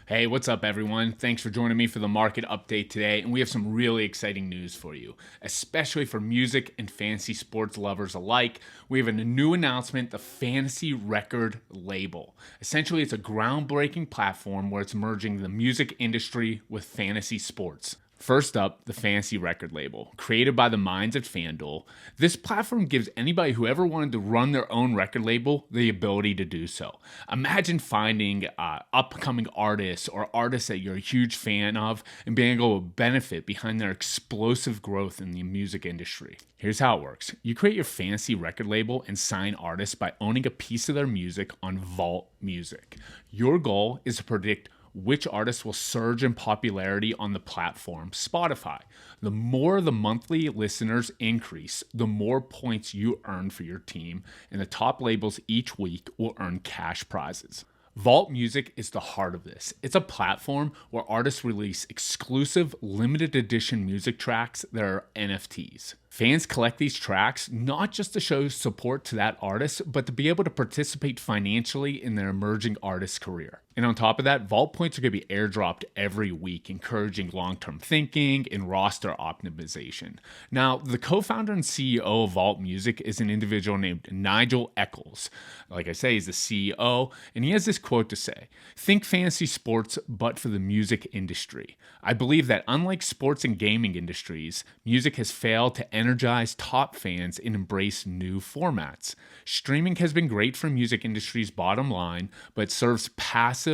Hey, what's up, everyone? Thanks for joining me for the market update today. And we have some really exciting news for you, especially for music and fantasy sports lovers alike. We have a new announcement, the Fantasy Record Label. Essentially, it's a groundbreaking platform where it's merging the music industry with fantasy sports. First up, the Fantasy Record Label. Created by the minds at FanDuel, this platform gives anybody who ever wanted to run their own record label the ability to do so. Imagine finding upcoming artists or artists that you're a huge fan of and being able to benefit behind their explosive growth in the music industry. Here's how it works. You create your fantasy record label and sign artists by owning a piece of their music on Vault Music. Your goal is to predict which artists will surge in popularity on the platform, Spotify. The more the monthly listeners increase, the more points you earn for your team, and the top labels each week will earn cash prizes. Vault Music is the heart of this. It's a platform where artists release exclusive limited edition music tracks that are NFTs. Fans collect these tracks not just to show support to that artist, but to be able to participate financially in their emerging artist career. And on top of that, Vault points are going to be airdropped every week, encouraging long-term thinking and roster optimization. Now, the co-founder and CEO of Vault Music is an individual named Nigel Eccles. Like I say, he's the CEO, and he has this quote to say, "Think fantasy sports, but for the music industry. I believe that unlike sports and gaming industries, music has failed to energize top fans and embrace new formats. Streaming has been great for music industry's bottom line, but it serves passive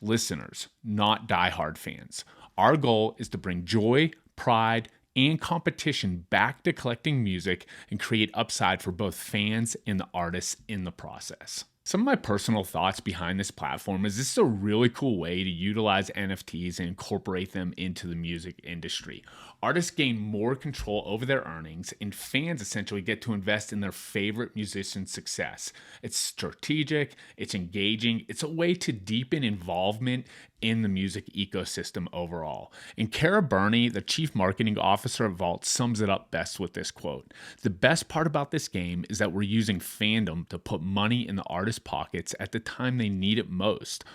listeners, not diehard fans. Our goal is to bring joy, pride, and competition back to collecting music and create upside for both fans and the artists in the process." Some of my personal thoughts behind this platform is this is a really cool way to utilize NFTs and incorporate them into the music industry. Artists gain more control over their earnings, and fans essentially get to invest in their favorite musician's success. It's strategic, it's engaging, it's a way to deepen involvement in the music ecosystem overall. And Kara Burney, the chief marketing officer of Vault, sums it up best with this quote: "The best part about this game is that we're using fandom to put money in the artist's pockets at the time they need it most.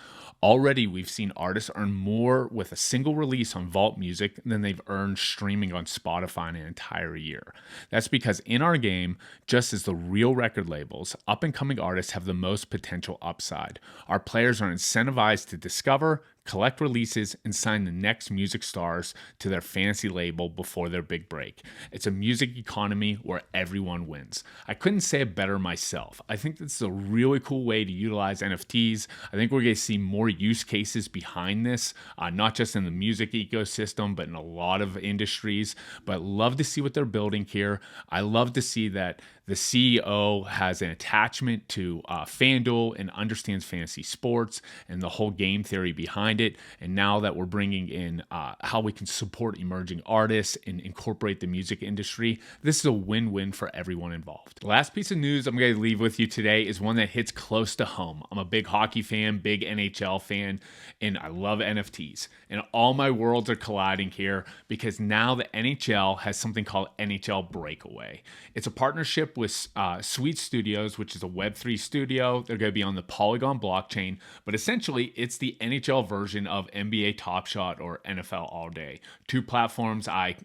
Already, we've seen artists earn more with a single release on Vault Music than they've earned streaming on Spotify in an entire year. That's because in our game, just as the real record labels, up-and-coming artists have the most potential upside. Our players are incentivized to discover, collect releases, and sign the next music stars to their fantasy label before their big break. It's a music economy where everyone wins." I couldn't say it better myself. I think this is a really cool way to utilize NFTs. I think we're going to see more use cases behind this, not just in the music ecosystem, but in a lot of industries. But love to see what they're building here. I love to see that the CEO has an attachment to FanDuel and understands fantasy sports and the whole game theory behind it. And now that we're bringing in how we can support emerging artists and incorporate the music industry, this is a win-win for everyone involved. The last piece of news I'm going to leave with you today is one that hits close to home. I'm a big hockey fan, big NHL fan, and I love NFTs. And all my worlds are colliding here because now the NHL has something called NHL Breakaway. It's a partnership with Sweet Studios, which is a Web3 studio. They're going to be on the Polygon blockchain, but essentially it's the NHL version of NBA Top Shot or NFL All Day. Two platforms I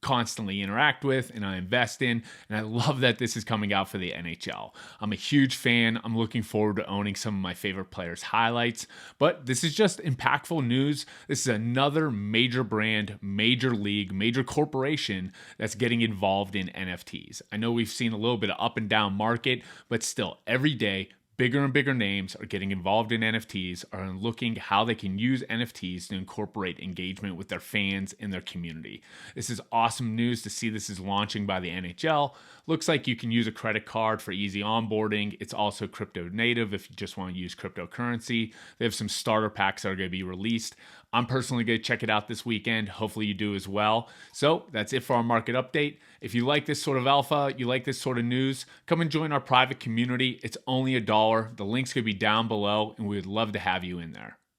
constantly interact with and I invest in, and I love that this is coming out for the NHL. I'm a huge fan. I'm looking forward to owning some of my favorite players' highlights, but this is just impactful news. This is another major brand, major league, major corporation that's getting involved in NFTs. I know we've seen a little bit of up and down market, but still every day, bigger and bigger names are getting involved in NFTs, are looking how they can use NFTs to incorporate engagement with their fans and their community. This is awesome news to see this is launching by the NHL. Looks like you can use a credit card for easy onboarding. It's also crypto native if you just want to use cryptocurrency. They have some starter packs that are going to be released. I'm personally going to check it out this weekend. Hopefully you do as well. So that's it for our market update. If you like this sort of alpha, you like this sort of news, come and join our private community. It's only $1. The link's going to be down below, and we would love to have you in there.